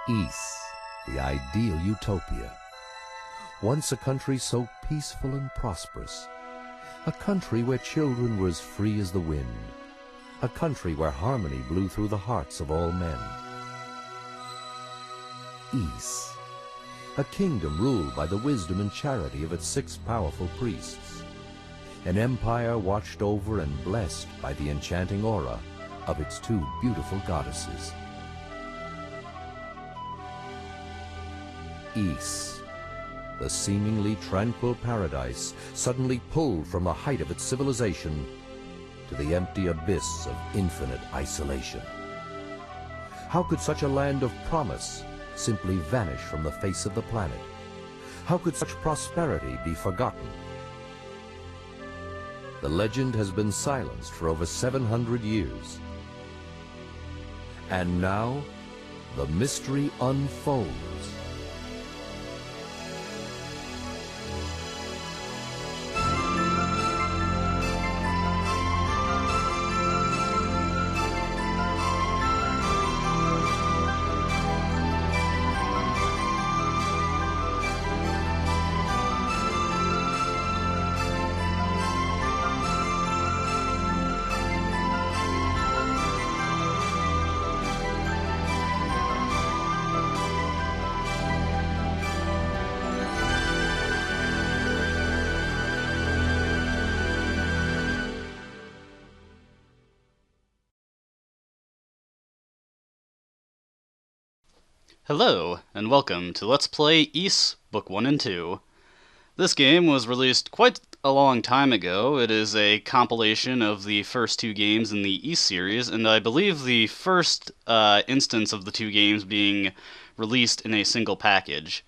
Ys, the ideal utopia. Once a country so peaceful and prosperous. A country where children were as free as the wind. A country where harmony blew through the hearts of all men. Ys, a kingdom ruled by the wisdom and charity of its 6 powerful priests. An empire watched over and blessed by the enchanting aura of its 2 beautiful goddesses. Ys, the seemingly tranquil paradise suddenly pulled from the height of its civilization to the empty abyss of infinite isolation. How could such a land of promise simply vanish from the face of the planet? How could such prosperity be forgotten? The legend has been silenced for over 700 years. And now, the mystery unfolds. Hello, and welcome to Let's Play Ys Book 1 and 2. This game was released quite a long time ago. It is a compilation of the first 2 games in the Ys series, and I believe the first instance of the 2 games being released in a single package.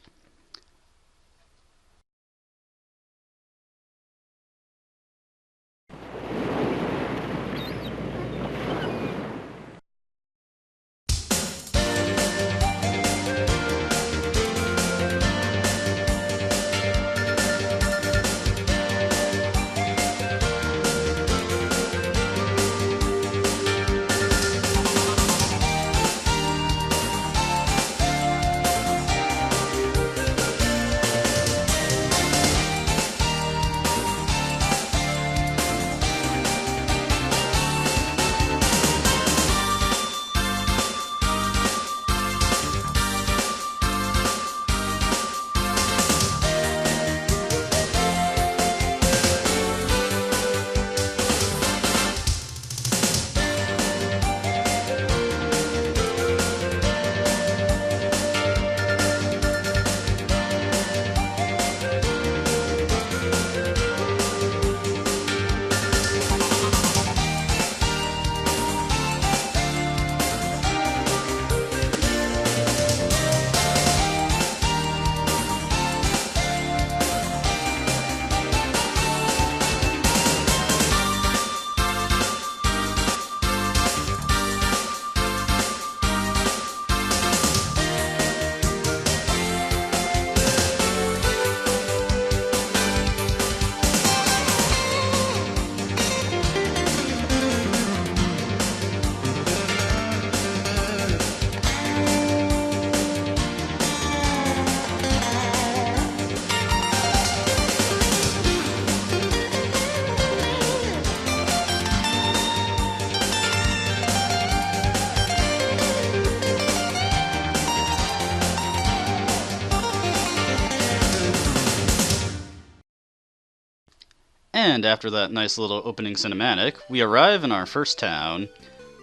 And after that nice little opening cinematic, we arrive in our first town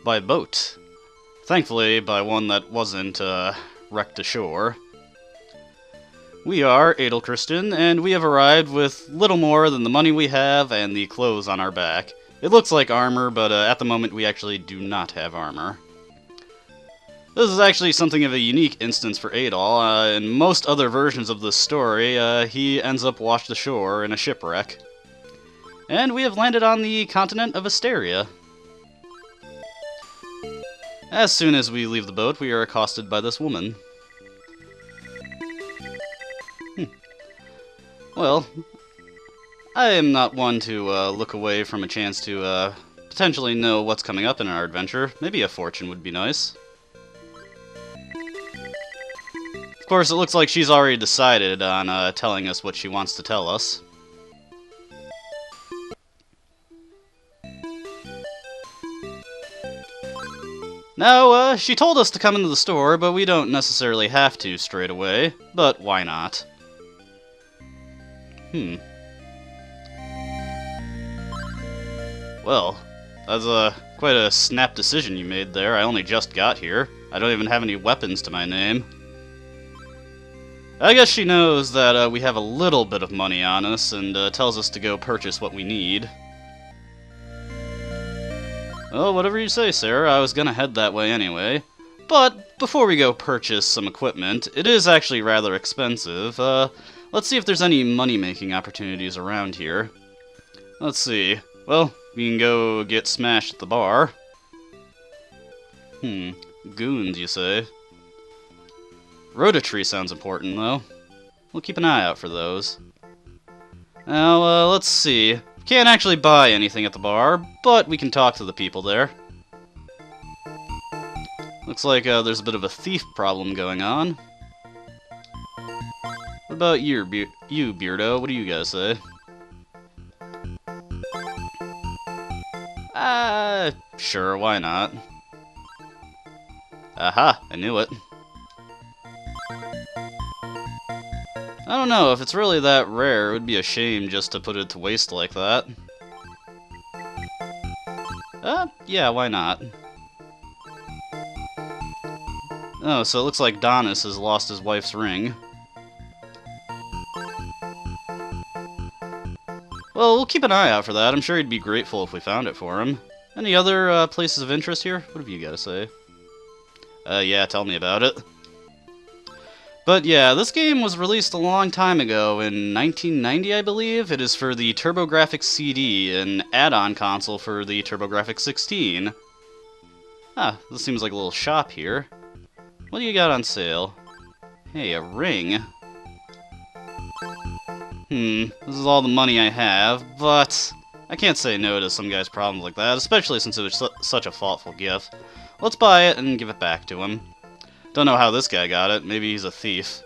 by boat. Thankfully, by one that wasn't wrecked ashore. We are Edelchristian, and we have arrived with little more than the money we have and the clothes on our back. It looks like armor, but at the moment we actually do not have armor. This is actually something of a unique instance for Adol. In most other versions of this story, he ends up washed ashore in a shipwreck. And we have landed on the continent of Asteria. As soon as we leave the boat, we are accosted by this woman. Well, I am not one to look away from a chance to potentially know what's coming up in our adventure. Maybe a fortune would be nice. course, it looks like she's already decided on telling us what she wants to tell us. Now, she told us to come into the store, but we don't necessarily have to straight away. But why not? Well, that's quite a snap decision you made there. I only just got here. I don't even have any weapons to my name. I guess she knows that we have a little bit of money on us and tells us to go purchase what we need. Well, whatever you say, Sarah. I was gonna head that way anyway. But before we go purchase some equipment, it is actually rather expensive. Let's see if there's any money-making opportunities around here. Let's see. Well, we can go get smashed at the bar. Goons, you say? Rototree sounds important, though. We'll keep an eye out for those. Now, let's see. Can't actually buy anything at the bar, but we can talk to the people there. Looks like there's a bit of a thief problem going on. What about you, Beardo? What do you guys say? Sure, why not? Aha, I knew it. I don't know, if it's really that rare, it would be a shame just to put it to waste like that. Yeah, why not? Oh, so it looks like Donis has lost his wife's ring. Well, we'll keep an eye out for that. I'm sure he'd be grateful if we found it for him. Any other places of interest here? What have you got to say? Yeah, tell me about it. But yeah, this game was released a long time ago, in 1990, I believe. It is for the TurboGrafx CD, an add-on console for the TurboGrafx 16. This seems like a little shop here. What do you got on sale? Hey, a ring. This is all the money I have, but I can't say no to some guy's problems like that, especially since it was such a thoughtful gift. Let's buy it and give it back to him. Don't know how this guy got it. Maybe he's a thief.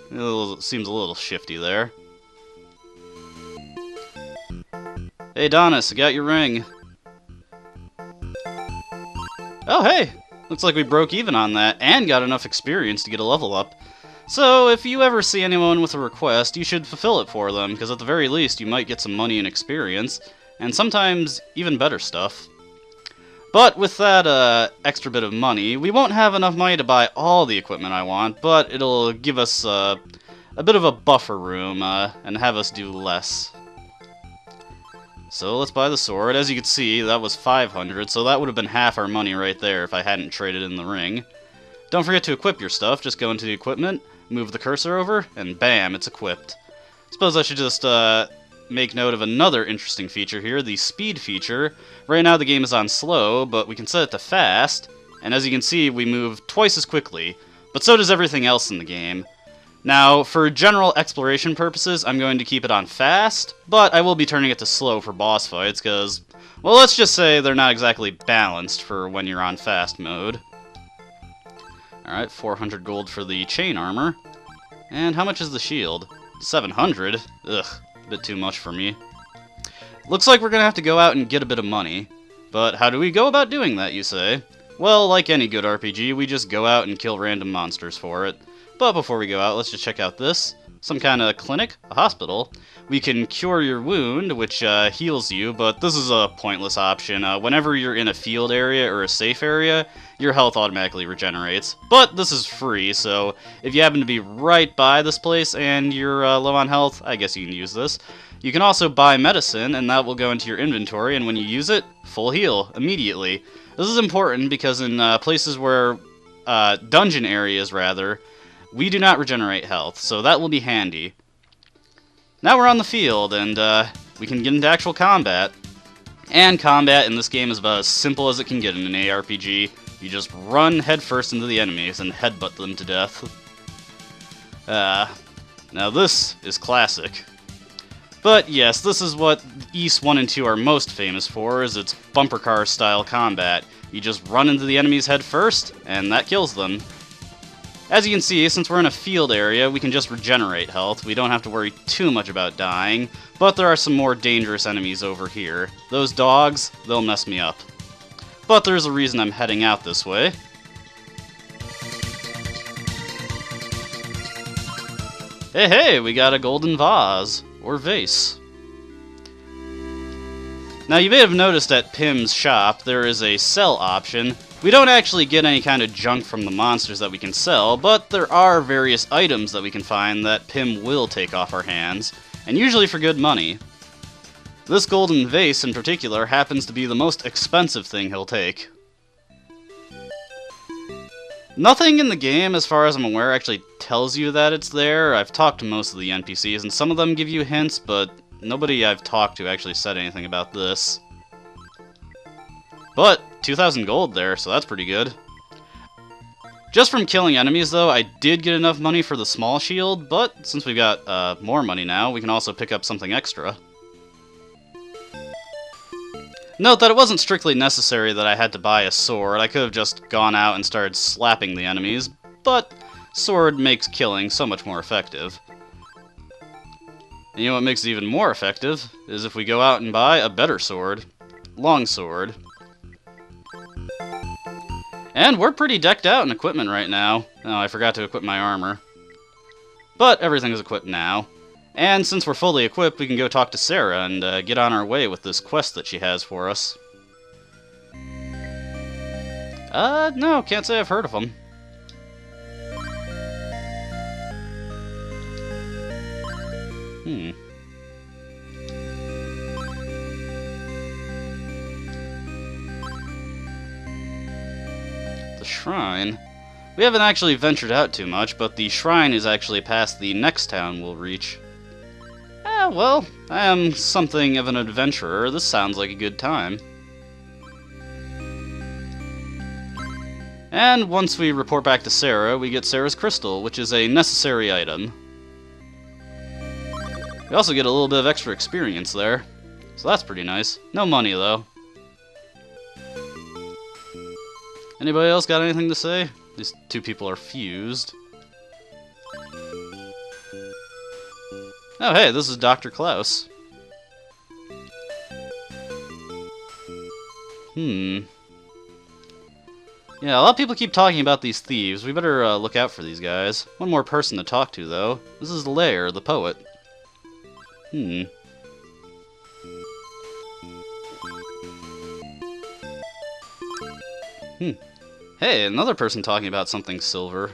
Seems a little shifty there. Hey, Donis, I got your ring. Oh, hey! Looks like we broke even on that, and got enough experience to get a level up. So, if you ever see anyone with a request, you should fulfill it for them, because at the very least you might get some money and experience, and sometimes even better stuff. But with that extra bit of money, we won't have enough money to buy all the equipment I want, but it'll give us a bit of a buffer room and have us do less. So let's buy the sword. As you can see, that was 500, so that would have been half our money right there if I hadn't traded in the ring. Don't forget to equip your stuff. Just go into the equipment, move the cursor over, and bam, it's equipped. Suppose I should just make note of another interesting feature here, the speed feature. Right now the game is on slow, but we can set it to fast, and as you can see, we move twice as quickly, but so does everything else in the game. Now, for general exploration purposes, I'm going to keep it on fast, but I will be turning it to slow for boss fights, because, well, let's just say they're not exactly balanced for when you're on fast mode. Alright, 400 gold for the chain armor. And how much is the shield? 700? Ugh, a bit too much for me. Looks like we're gonna have to go out and get a bit of money. But how do we go about doing that, you say? Well, like any good RPG, we just go out and kill random monsters for it. But before we go out, let's just check out this. Some kind of clinic, a hospital. We can cure your wound, which heals you, but this is a pointless option. Whenever you're in a field area or a safe area, your health automatically regenerates. But this is free, so if you happen to be right by this place and you're low on health, I guess you can use this. You can also buy medicine, and that will go into your inventory, and when you use it, full heal, immediately. This is important because in places where, dungeon areas rather, we do not regenerate health, so that will be handy. Now we're on the field, and we can get into actual combat. And combat in this game is about as simple as it can get in an ARPG. You just run headfirst into the enemies and headbutt them to death. Now this is classic. But yes, this is what Ys 1 and 2 are most famous for, is its bumper car style combat. You just run into the enemies head first, and that kills them. As you can see, since we're in a field area, we can just regenerate health. We don't have to worry too much about dying, but there are some more dangerous enemies over here. Those dogs, they'll mess me up. But there's a reason I'm heading out this way. Hey, we got a golden vase, or vase. Now, you may have noticed at Pim's shop, there is a sell option. We don't actually get any kind of junk from the monsters that we can sell, but there are various items that we can find that Pim will take off our hands, and usually for good money. This golden vase in particular happens to be the most expensive thing he'll take. Nothing in the game, as far as I'm aware, actually tells you that it's there. I've talked to most of the NPCs, and some of them give you hints, but nobody I've talked to actually said anything about this. But 2,000 gold there, so that's pretty good. Just from killing enemies, though, I did get enough money for the small shield, but since we've got more money now, we can also pick up something extra. Note that it wasn't strictly necessary that I had to buy a sword. I could have just gone out and started slapping the enemies, but sword makes killing so much more effective. And you know what makes it even more effective is if we go out and buy a better sword. Longsword. And we're pretty decked out in equipment right now. Oh, I forgot to equip my armor. But everything is equipped now. And since we're fully equipped, we can go talk to Sarah and get on our way with this quest that she has for us. No, can't say I've heard of them. The shrine. We haven't actually ventured out too much, but the shrine is actually past the next town we'll reach. Well, I am something of an adventurer. This sounds like a good time. And once we report back to Sarah, we get Sarah's crystal, which is a necessary item. We also get a little bit of extra experience there, so that's pretty nice. No money, though. Anybody else got anything to say? These two people are fused. Oh, hey, this is Dr. Klaus. Yeah, a lot of people keep talking about these thieves. We better look out for these guys. One more person to talk to, though. This is Lair, the poet. Hey, another person talking about something silver.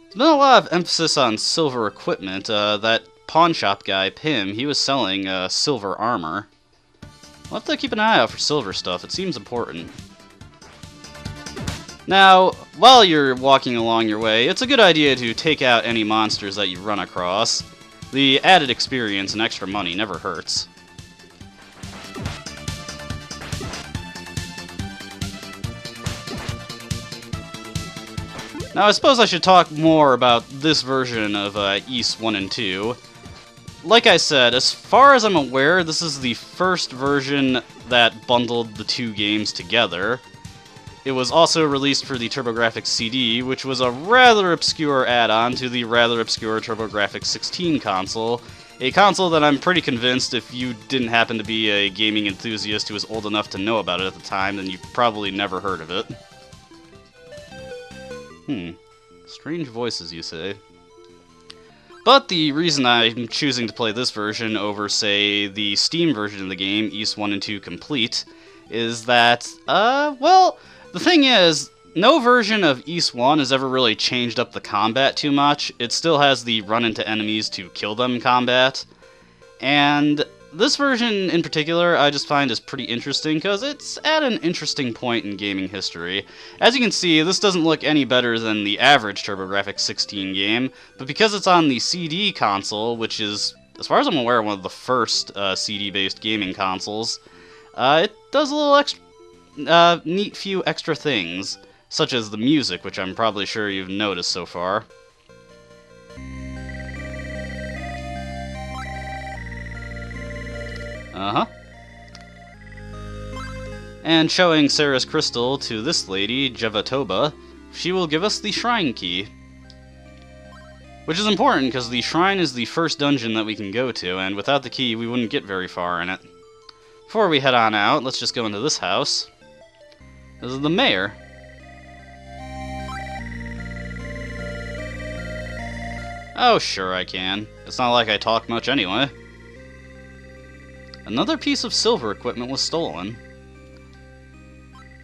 There's been a lot of emphasis on silver equipment. That pawn shop guy, Pim, he was selling silver armor. We'll have to keep an eye out for silver stuff. It seems important. Now, while you're walking along your way, it's a good idea to take out any monsters that you run across. The added experience and extra money never hurts. Now, I suppose I should talk more about this version of Ys 1 and 2. Like I said, as far as I'm aware, this is the first version that bundled the two games together. It was also released for the TurboGrafx CD, which was a rather obscure add-on to the rather obscure TurboGrafx 16 console. A console that I'm pretty convinced if you didn't happen to be a gaming enthusiast who was old enough to know about it at the time, then you've probably never heard of it. Strange voices, you say. But the reason I'm choosing to play this version over, say, the Steam version of the game, Ys 1 and 2 Complete, is that, well, the thing is, no version of Ys 1 has ever really changed up the combat too much. It still has the run into enemies to kill them combat. And this version in particular I just find is pretty interesting because it's at an interesting point in gaming history. As you can see, this doesn't look any better than the average TurboGrafx 16 game, but because it's on the CD console, which is, as far as I'm aware, one of the first CD-based gaming consoles, it does a little extra, neat few extra things, such as the music, which I'm probably sure you've noticed so far. And showing Sarah's crystal to this lady, Jevatoba, she will give us the shrine key. Which is important, because the shrine is the first dungeon that we can go to, and without the key, we wouldn't get very far in it. Before we head on out, let's just go into this house. This is the mayor. Oh, sure I can. It's not like I talk much anyway. Another piece of silver equipment was stolen.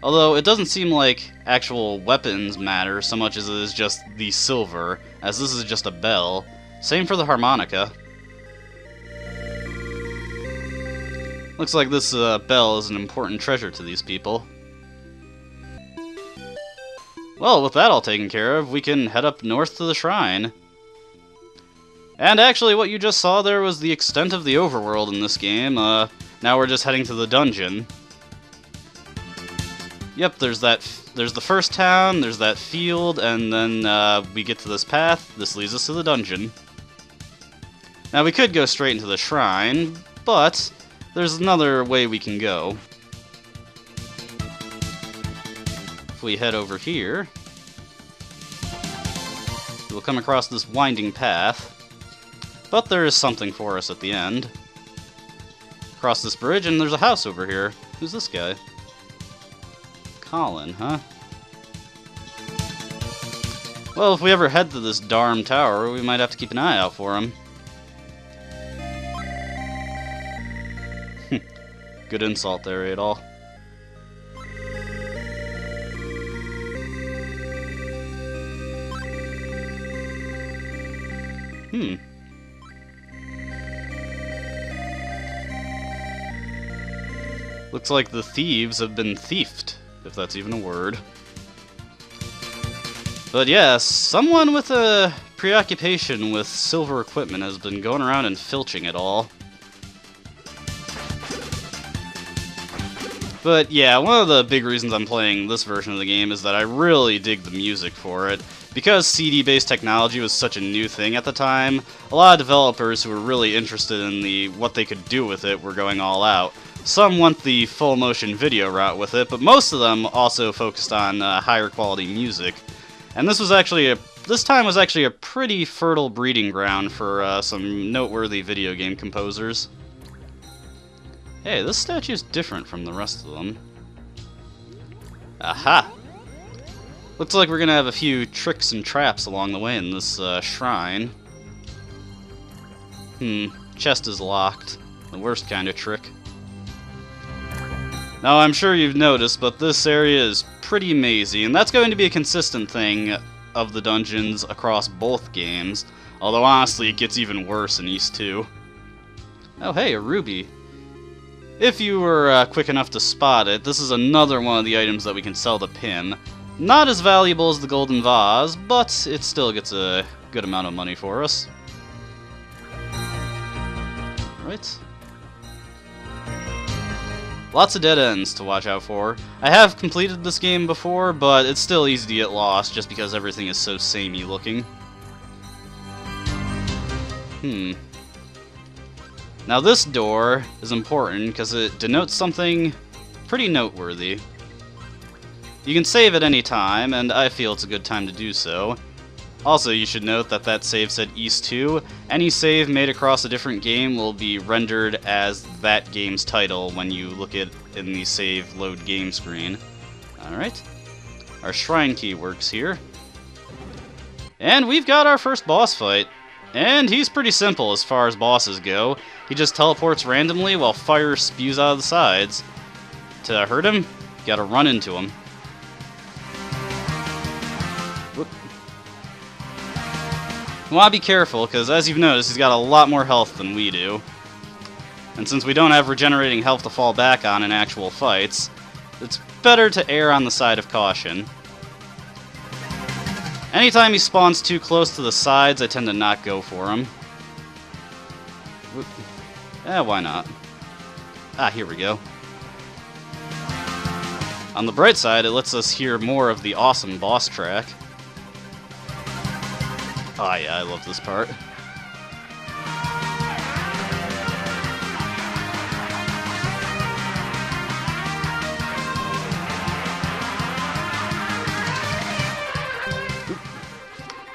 Although, it doesn't seem like actual weapons matter so much as it is just the silver, as this is just a bell. Same for the harmonica. Looks like this bell is an important treasure to these people. Well, with that all taken care of, we can head up north to the shrine. And actually, what you just saw there was the extent of the overworld in this game. Now we're just heading to the dungeon. Yep, there's the first town, there's that field, and then we get to this path. This leads us to the dungeon. Now, we could go straight into the shrine, but there's another way we can go. If we head over here, we'll come across this winding path. But there is something for us at the end. Cross this bridge, and there's a house over here. Who's this guy? Colin, huh? Well, if we ever head to this darn tower, we might have to keep an eye out for him. Good insult there, Adol. Looks like the thieves have been thiefed, if that's even a word. But yeah, someone with a preoccupation with silver equipment has been going around and filching it all. But yeah, one of the big reasons I'm playing this version of the game is that I really dig the music for it. Because CD-based technology was such a new thing at the time, a lot of developers who were really interested in what they could do with it were going all out. Some went the full motion video route with it, but most of them also focused on higher quality music. And this time was actually a pretty fertile breeding ground for some noteworthy video game composers. Hey, this statue's different from the rest of them. Aha! Looks like we're gonna have a few tricks and traps along the way in this shrine. Chest is locked. The worst kind of trick. Now, I'm sure you've noticed, but this area is pretty mazy, and that's going to be a consistent thing of the dungeons across both games. Although, honestly, it gets even worse in East 2. Oh, hey, a ruby. If you were quick enough to spot it, this is another one of the items that we can sell to Pim. Not as valuable as the golden vase, but it still gets a good amount of money for us. Right. Lots of dead ends to watch out for. I have completed this game before, but it's still easy to get lost just because everything is so samey looking. Now this door is important because it denotes something pretty noteworthy. You can save at any time, and I feel it's a good time to do so. Also, you should note that that save said East 2. Any save made across a different game will be rendered as that game's title when you look at in the save load game screen. Alright. Our shrine key works here. And we've got our first boss fight. And he's pretty simple as far as bosses go. He just teleports randomly while fire spews out of the sides. To hurt him, you gotta run into him. Whoop. You want to be careful, because as you've noticed, he's got a lot more health than we do. And since we don't have regenerating health to fall back on in actual fights, it's better to err on the side of caution. Anytime he spawns too close to the sides, I tend to not go for him. Whoop. Why not? Ah, here we go. On the bright side, it lets us hear more of the awesome boss track. Oh yeah, I love this part.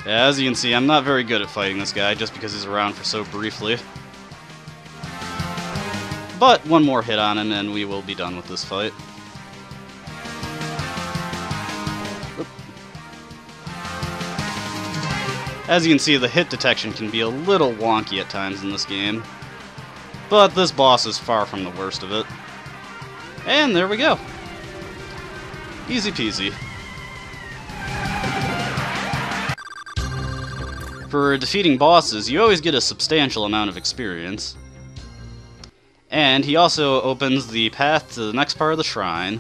Yeah, as you can see, I'm not very good at fighting this guy just because he's around for so briefly. But one more hit on him and we will be done with this fight. Oop. As you can see, the hit detection can be a little wonky at times in this game. But this boss is far from the worst of it. And there we go. Easy peasy. For defeating bosses, you always get a substantial amount of experience. And he also opens the path to the next part of the shrine.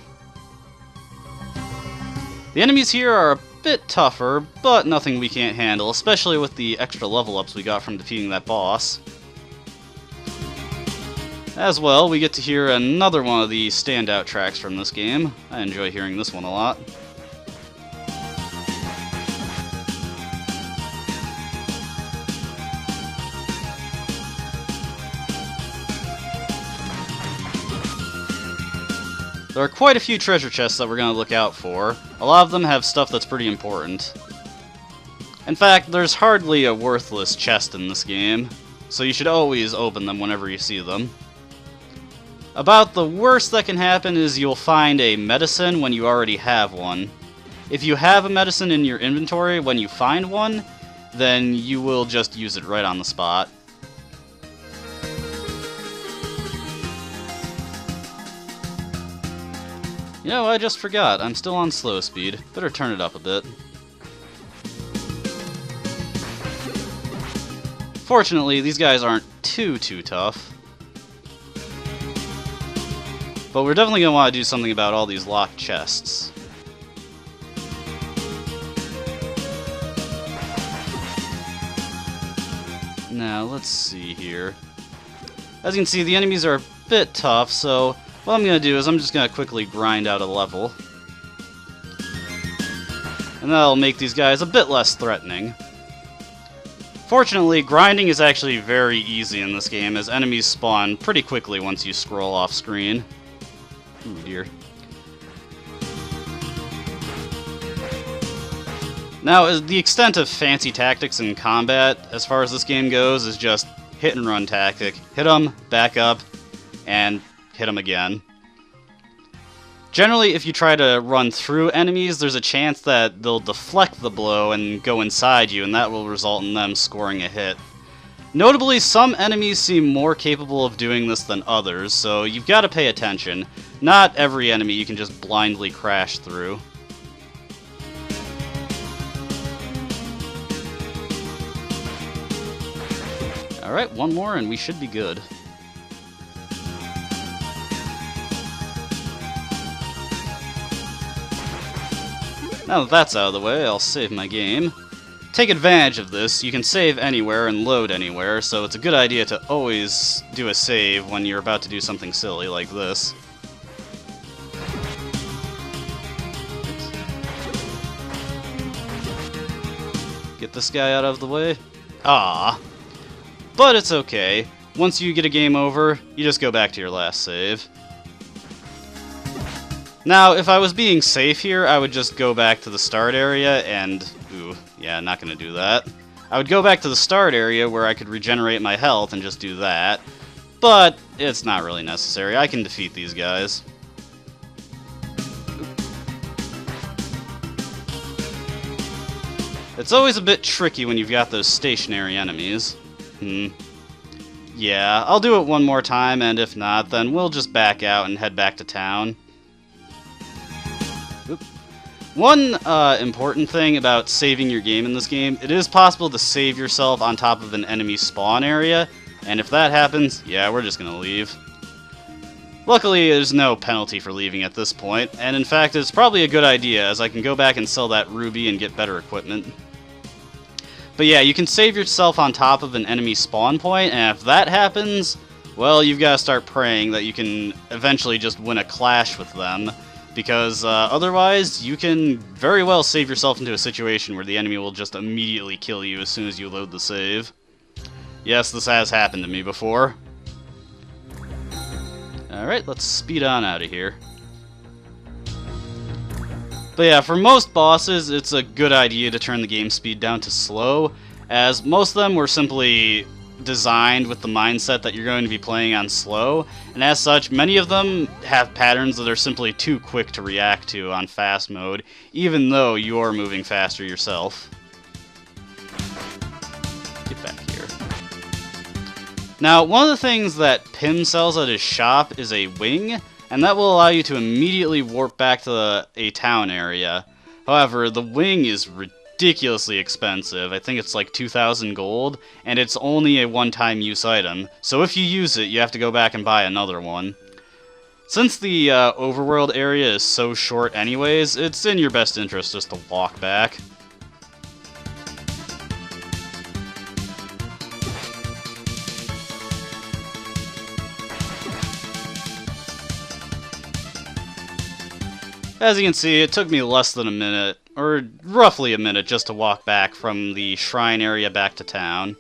The enemies here are a bit tougher, but nothing we can't handle, especially with the extra level ups we got from defeating that boss. As well, we get to hear another one of the standout tracks from this game. I enjoy hearing this one a lot. There are quite a few treasure chests that we're going to look out for. A lot of them have stuff that's pretty important. In fact, there's hardly a worthless chest in this game, so you should always open them whenever you see them. About the worst that can happen is you'll find a medicine when you already have one. If you have a medicine in your inventory when you find one, then you will just use it right on the spot. You know, I just forgot. I'm still on slow speed. Better turn it up a bit. Fortunately, these guys aren't too tough. But we're definitely going to want to do something about all these locked chests. Now, let's see here. As you can see, the enemies are a bit tough, so what I'm going to do is I'm just going to quickly grind out a level. And that'll make these guys a bit less threatening. Fortunately, grinding is actually very easy in this game, as enemies spawn pretty quickly once you scroll off screen. Ooh, dear. Now, the extent of fancy tactics in combat, as far as this game goes, is just hit and run tactic. Hit them, back up, and hit them again. Generally, if you try to run through enemies, there's a chance that they'll deflect the blow and go inside you, and that will result in them scoring a hit. Notably, some enemies seem more capable of doing this than others, so you've got to pay attention. Not every enemy you can just blindly crash through. Alright, one more and we should be good. Now that that's out of the way, I'll save my game. Take advantage of this. You can save anywhere and load anywhere, so it's a good idea to always do a save when you're about to do something silly like this. Get this guy out of the way. Ah. But it's okay. Once you get a game over, you just go back to your last save. Now, if I was being safe here, I would just go back to the start area and... Ooh, yeah, not gonna do that. I would go back to the start area where I could regenerate my health and just do that. But it's not really necessary. I can defeat these guys. It's always a bit tricky when you've got those stationary enemies. Yeah, I'll do it one more time, and if not, then we'll just back out and head back to town. Oop. One important thing about saving your game in this game, it is possible to save yourself on top of an enemy spawn area, and if that happens, yeah, we're just gonna leave. Luckily, there's no penalty for leaving at this point, and in fact, it's probably a good idea, as I can go back and sell that ruby and get better equipment. But yeah, you can save yourself on top of an enemy spawn point, and if that happens, well, you've got to start praying that you can eventually just win a clash with them, because otherwise, you can very well save yourself into a situation where the enemy will just immediately kill you as soon as you load the save. Yes, this has happened to me before. Alright, let's speed on out of here. But yeah, for most bosses, it's a good idea to turn the game speed down to slow, as most of them were simply designed with the mindset that you're going to be playing on slow, and as such, many of them have patterns that are simply too quick to react to on fast mode, even though you're moving faster yourself. Get back here. Now, one of the things that Pim sells at his shop is a wing, and that will allow you to immediately warp back to a town area. However, the wing is ridiculously expensive. I think it's like 2,000 gold, and it's only a one-time use item, so if you use it, you have to go back and buy another one. Since the overworld area is so short anyways, it's in your best interest just to walk back. As you can see, it took me less than a minute, or roughly a minute, just to walk back from the shrine area back to town.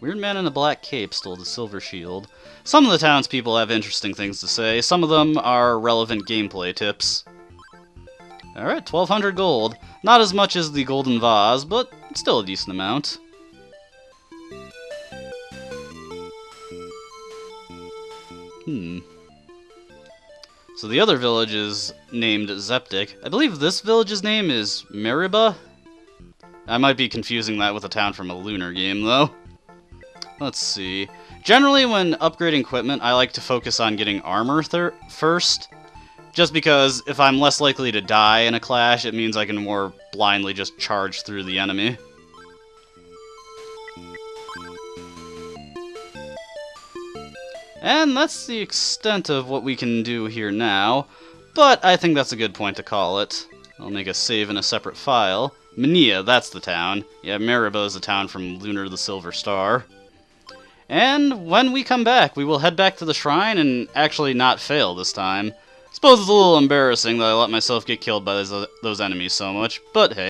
Weird man in a black cape stole the silver shield. Some of the townspeople have interesting things to say, some of them are relevant gameplay tips. Alright, 1,200 gold. Not as much as the golden vase, but still a decent amount. So the other village is named Zeptic. I believe this village's name is Meriba? I might be confusing that with a town from a Lunar game, though. Let's see. Generally, when upgrading equipment, I like to focus on getting armor first. Just because if I'm less likely to die in a clash, it means I can more blindly just charge through the enemy. And that's the extent of what we can do here now, but I think that's a good point to call it. I'll make a save in a separate file. Mania, that's the town. Yeah, Meriba is the town from Lunar the Silver Star. And when we come back, we will head back to the shrine and actually not fail this time. Suppose it's a little embarrassing that I let myself get killed by those enemies so much, but hey.